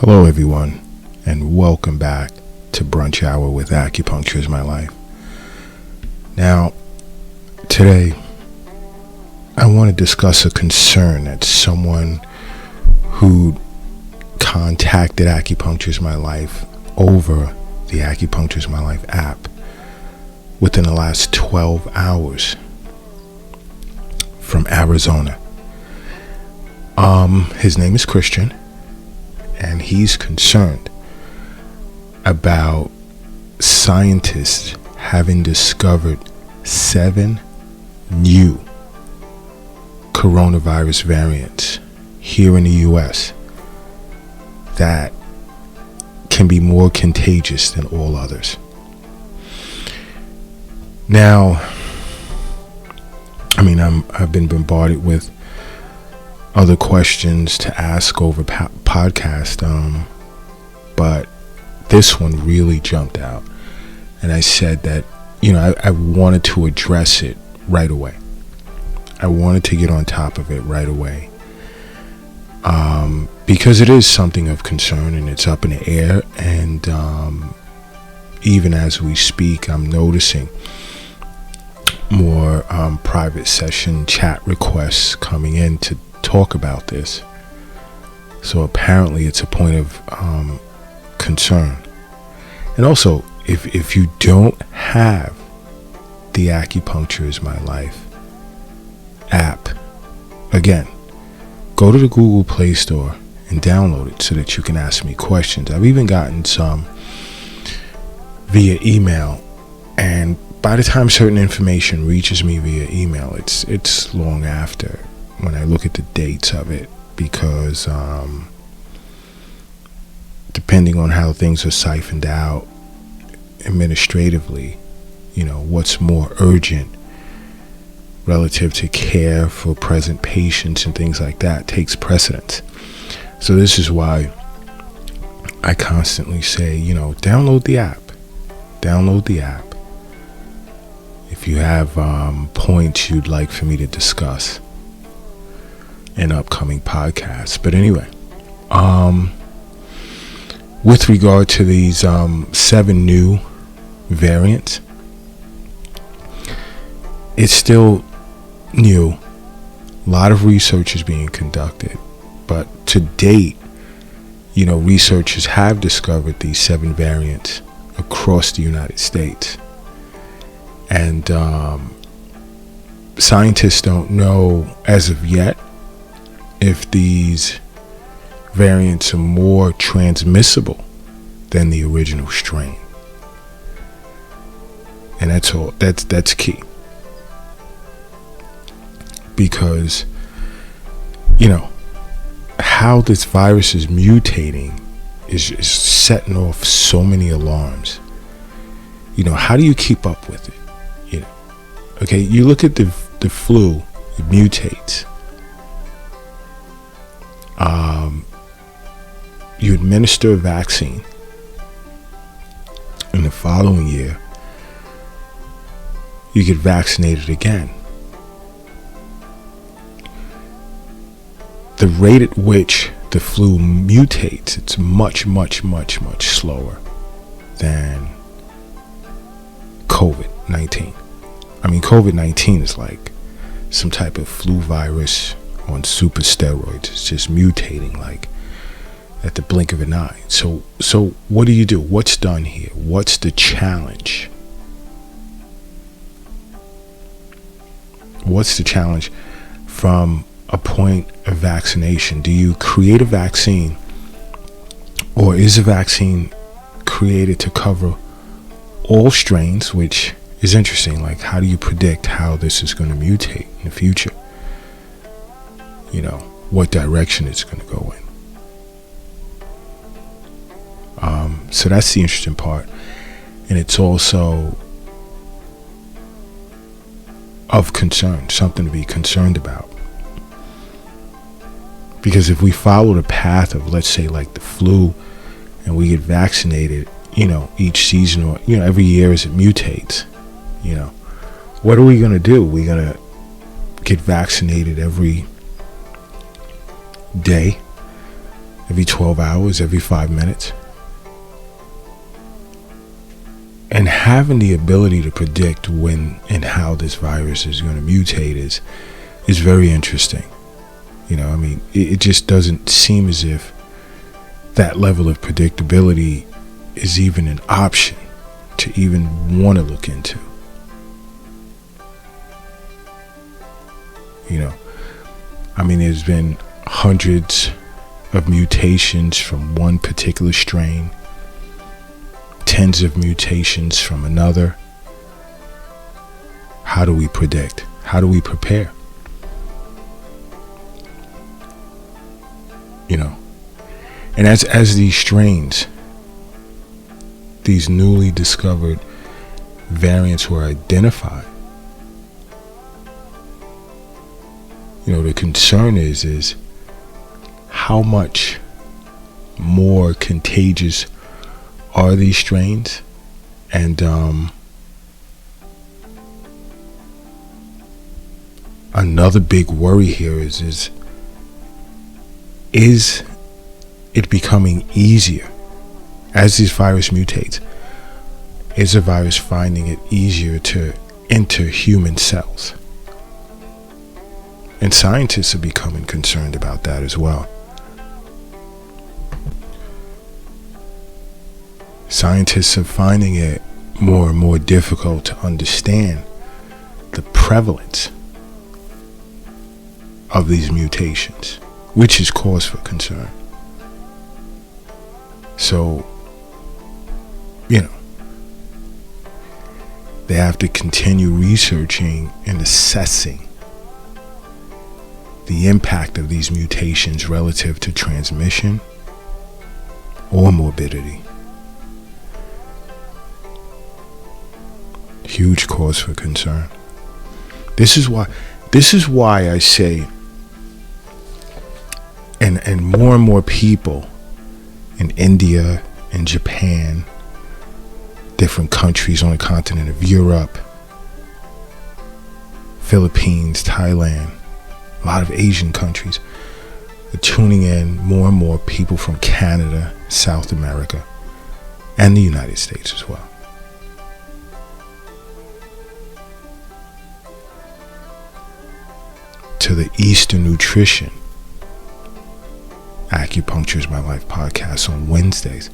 Hello everyone, and welcome back to Brunch Hour with Acupuncture is My Life. Now, today, I want to discuss a concern that someone who contacted Acupuncture is My Life over the Acupuncture is My Life app within the last 12 hours from Arizona. His name is Christian, and he's concerned about scientists having discovered 7 new coronavirus variants here in the US that can be more contagious than all others. Now, I've been bombarded with other questions to ask over podcast, but this one really jumped out, and I said that I wanted to address it right away. I wanted to get on top of it right away, because it is something of concern and it's up in the air, and even as we speak, I'm noticing more private session chat requests coming in to talk about this. So apparently it's a point of concern. And also, if you don't have the Acupuncture is My Life app, again, go to the Google Play Store and download it so that you can ask me questions. I've even gotten some via email, and by the time certain information reaches me via email, it's long after when I look at the dates of it, because depending on how things are siphoned out administratively, what's more urgent relative to care for present patients and things like that takes precedence. So this is why I constantly say, download the app. Download the app if you have points you'd like for me to discuss in upcoming podcasts. But anyway, with regard to these 7 new variants, it's still new. A lot of research is being conducted, but to date, researchers have discovered these 7 variants across the United States, and scientists don't know as of yet if these variants are more transmissible than the original strain. And that's all. That's key. Because, how this virus is mutating is setting off so many alarms. How do you keep up with it? Okay, you look at the flu, it mutates. You administer a vaccine, in the following year, you get vaccinated again. The rate at which the flu mutates, it's much, much, much, much slower than COVID-19. COVID-19 is like some type of flu virus on super steroids. It's just mutating like at the blink of an eye. So what do you do? What's done here? What's the challenge? What's the challenge from a point of vaccination? Do you create a vaccine, or is a vaccine created to cover all strains, which is interesting? Like, how do you predict how this is going to mutate in the future? What direction it's going to go in. So that's the interesting part. And it's also of concern, something to be concerned about. Because if we follow the path of, let's say, like the flu, and we get vaccinated, each season, or, every year as it mutates, what are we going to do? We're going to get vaccinated every day every 12 hours, every 5 minutes. And having the ability to predict when and how this virus is going to mutate is very interesting. I mean, it just doesn't seem as if that level of predictability is even an option to even want to look into. I mean, there's been hundreds of mutations from one particular strain, tens of mutations from another. How do we predict? How do we prepare? And as these strains, these newly discovered variants were identified, the concern is how much more contagious are these strains, and another big worry here is it becoming easier as this virus mutates? Is the virus finding it easier to enter human cells? And scientists are becoming concerned about that as well. Scientists are finding it more and more difficult to understand the prevalence of these mutations, which is cause for concern. So, they have to continue researching and assessing the impact of these mutations relative to transmission or morbidity. Huge cause for concern. This is why I say, and more people in India and Japan, different countries on the continent of Europe, Philippines, Thailand, a lot of Asian countries are tuning in. More and more people from Canada, South America, and the United States as well. To the Eastern Nutrition Acupuncture is My Life podcast on Wednesdays,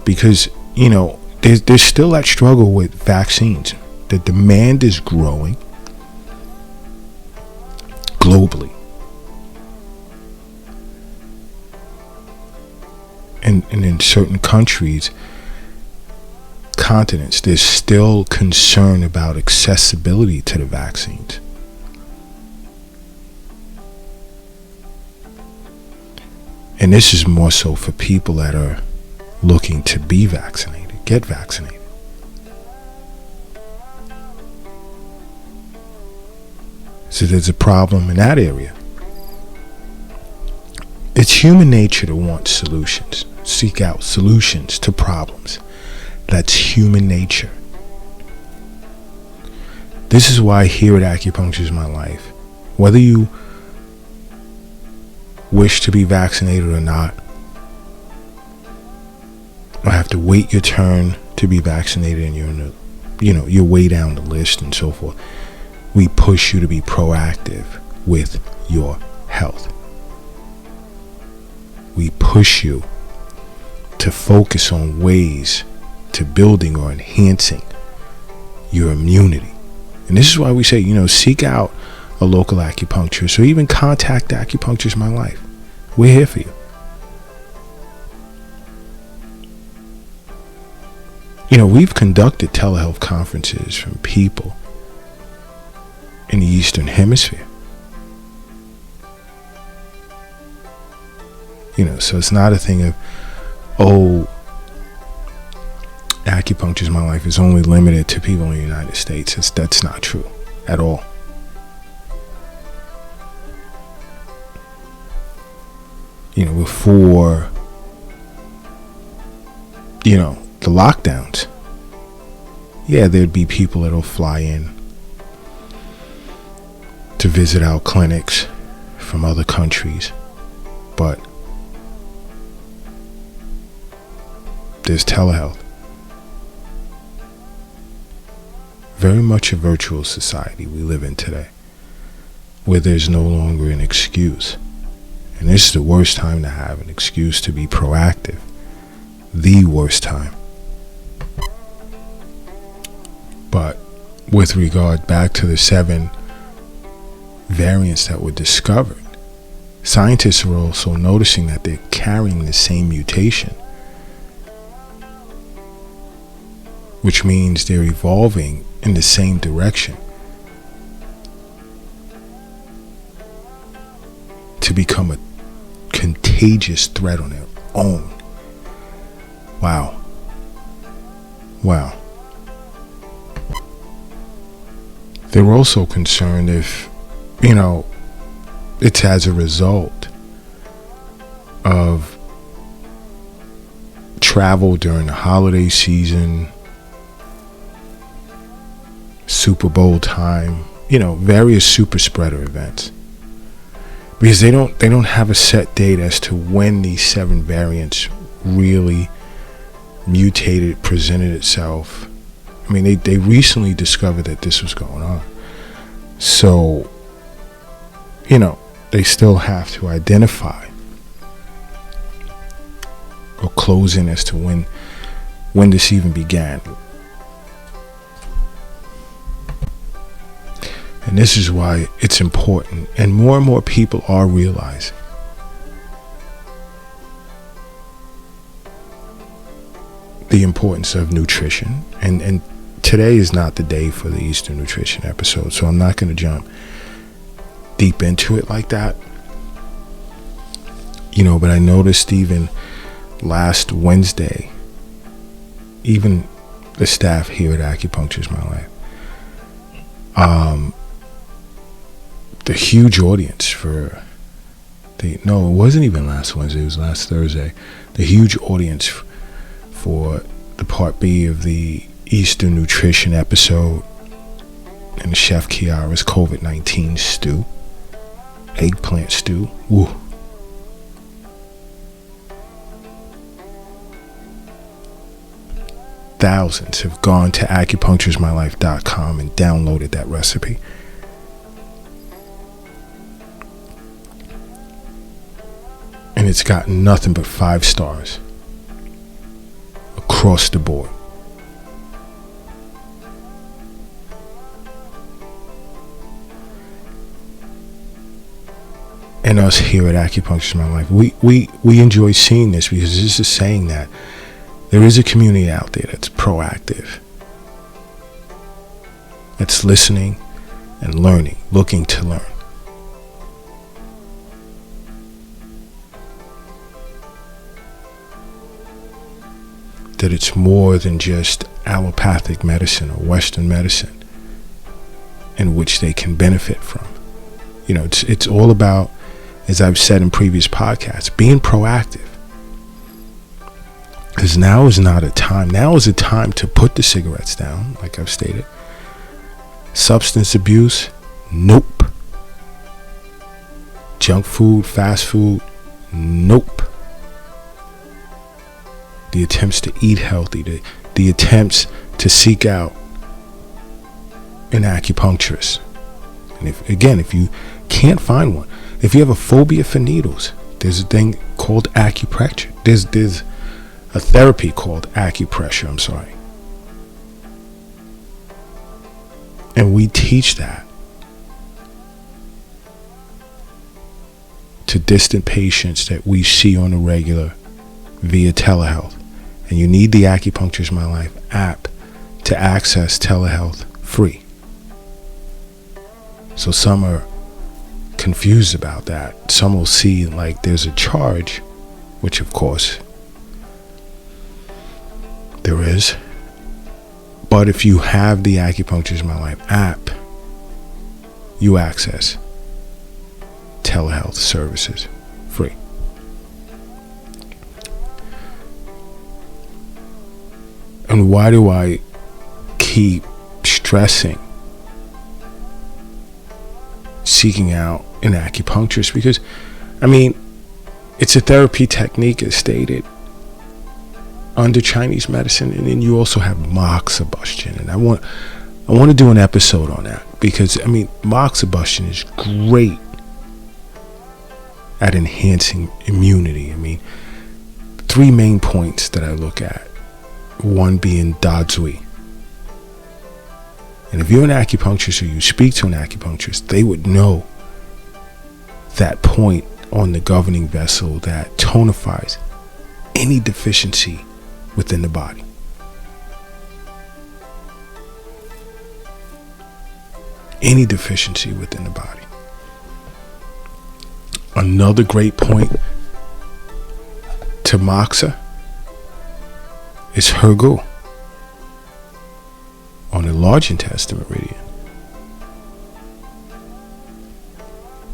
because there's still that struggle with vaccines. The demand is growing globally, and in certain countries, continents, there's still concern about accessibility to the vaccines. And this is more so for people that are looking to be vaccinated, get vaccinated. So there's a problem in that area. It's human nature to want solutions, seek out solutions to problems. That's human nature. This is why here at Acupuncture is My Life, whether you wish to be vaccinated or not, or have to wait your turn to be vaccinated and you're in you're way down the list and so forth, we push you to be proactive with your health. We push you to focus on ways to building or enhancing your immunity. And this is why we say, seek out a local acupuncturist, or even contact Acupuncture is My Life. We're here for you. We've conducted telehealth conferences from people in the Eastern Hemisphere. So it's not a thing of, Acupuncture is My Life is only limited to people in the United States. That's not true at all. Before, the lockdowns, there'd be people that'll fly in to visit our clinics from other countries. But there's telehealth. Very much a virtual society we live in today, where there's no longer an excuse. And this is the worst time to have an excuse to be proactive. The worst time. But with regard back to the 7 variants that were discovered, scientists are also noticing that they're carrying the same mutation, which means they're evolving in the same direction to become a contagious threat on their own. Wow. They're also concerned if, it's as a result of travel during the holiday season, Super Bowl time, various super spreader events. Because they don't have a set date as to when these 7 variants really mutated, presented itself. I mean, they recently discovered that this was going on. So, they still have to identify or close in as to when this even began. And this is why it's important, and more people are realizing the importance of nutrition. And today is not the day for the Eastern Nutrition episode, so I'm not going to jump deep into it like that. But I noticed even last Wednesday, even the staff here at Acupuncture is My Life, the huge audience for it wasn't even last Wednesday, it was last Thursday, the huge audience for the part B of the Eastern Nutrition episode and Chef Kiara's COVID-19 stew, eggplant stew. Woo. Thousands have gone to acupuncturesmylife.com and downloaded that recipe. And it's gotten nothing but 5 stars across the board. And us here at Acupuncture is My Life, we enjoy seeing this, because this is saying that there is a community out there that's proactive, that's listening and learning, looking to learn. That it's more than just allopathic medicine or Western medicine in which they can benefit from. It's all about, as I've said in previous podcasts, being proactive. Because now is not a time. Now is a time to put the cigarettes down, like I've stated. Substance abuse, nope. Junk food, fast food, nope. The attempts to eat healthy, the attempts to seek out an acupuncturist. And if you can't find one, if you have a phobia for needles, there's a thing called acupuncture. There's a therapy called acupressure, And we teach that to distant patients that we see on a regular via telehealth. And you need the Acupuncture is My Life app to access telehealth free. So some are confused about that. Some will see like there's a charge, which of course there is. But if you have the Acupuncture is My Life app, you access telehealth services free. And why do I keep stressing seeking out an acupuncturist? Because, it's a therapy technique as stated. under Chinese medicine, and then you also have moxibustion. And I want to do an episode on that, because moxibustion is great at enhancing immunity. 3 main points that I look at. One being Da Zui. And if you're an acupuncturist or you speak to an acupuncturist, they would know that point on the governing vessel that tonifies any deficiency within the body. Any deficiency within the body. Another great point to moxa is Hergu on the large intestine meridian.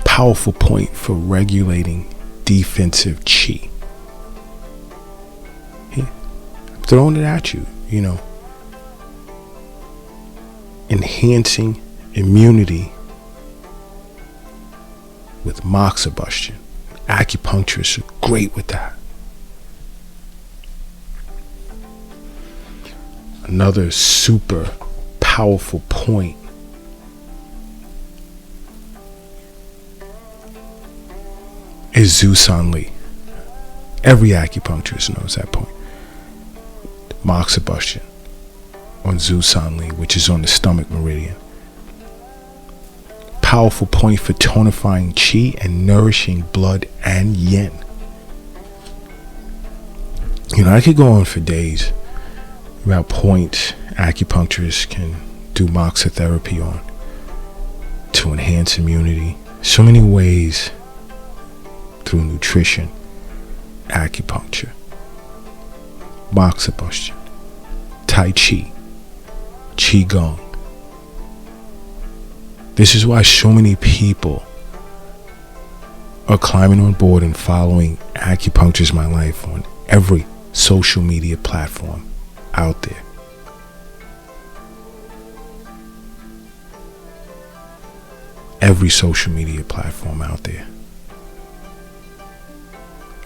Powerful point for regulating defensive chi. Here, I'm throwing it at you, enhancing immunity with moxibustion. Acupuncturists are great with that. Another super powerful point is Zhu San Li. Every acupuncturist knows that point. Moxibustion on Zhu San Li, which is on the stomach meridian. Powerful point for tonifying chi and nourishing blood and yin. I could go on for days about points acupuncturists can do moxa therapy on to enhance immunity. So many ways through nutrition, acupuncture, moxibustion, tai chi, qigong. This is why so many people are climbing on board and following Acupuncture is My Life on every social media platform out there. Every social media platform out there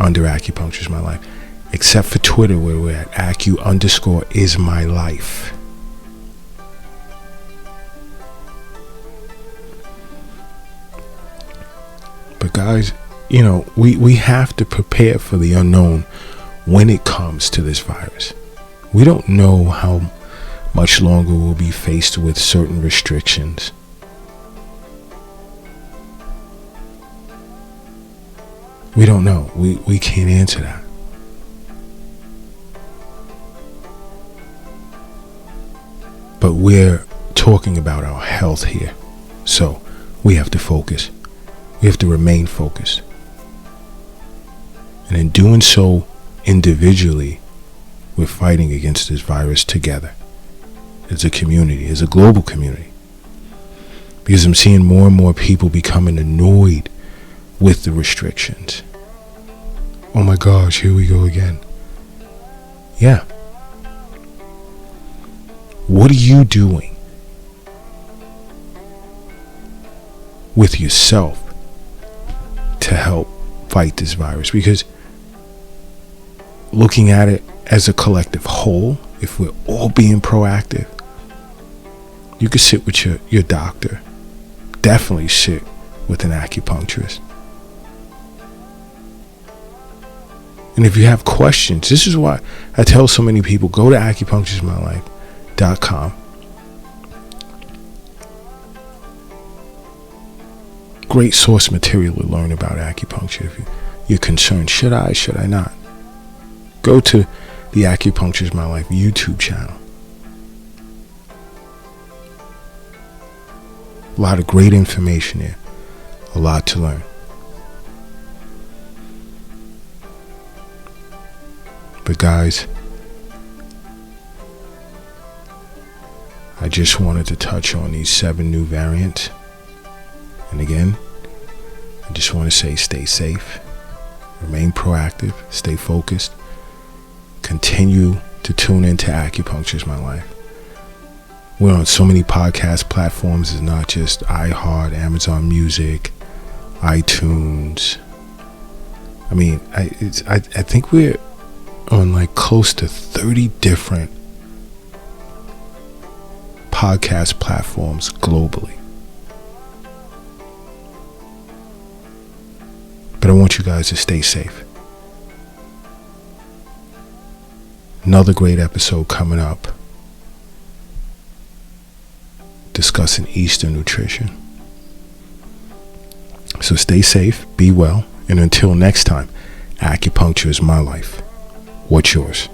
under Acupuncture is My Life, except for Twitter, where we're at Acu_is_my_life. But guys, we have to prepare for the unknown when it comes to this virus. We don't know how much longer we'll be faced with certain restrictions. We don't know. We can't answer that. But we're talking about our health here. So we have to focus. We have to remain focused. And in doing so individually, we're fighting against this virus together. As a community, as a global community. Because I'm seeing more and more people becoming annoyed with the restrictions. Oh my gosh, here we go again. Yeah. What are you doing with yourself to help fight this virus? Because looking at it as a collective whole, if we're all being proactive, you could sit with your doctor. Definitely sit with an acupuncturist. And if you have questions, this is why I tell so many people, go to acupunctureismylife.com. Great source material to learn about acupuncture. If you're concerned, should I not? Go to the Acupuncture is My Life YouTube channel. A lot of great information there. A lot to learn. But guys, I just wanted to touch on these 7 new variants. And again, I just want to say stay safe, remain proactive, stay focused, continue to tune into Acupuncture is My Life. We're on so many podcast platforms. It's not just iHeart, Amazon Music, iTunes. I think we're on like close to 30 different podcast platforms globally. But I want you guys to stay safe. Another great episode coming up, discussing Eastern nutrition. So stay safe, be well, and until next time, acupuncture is my life. What's yours?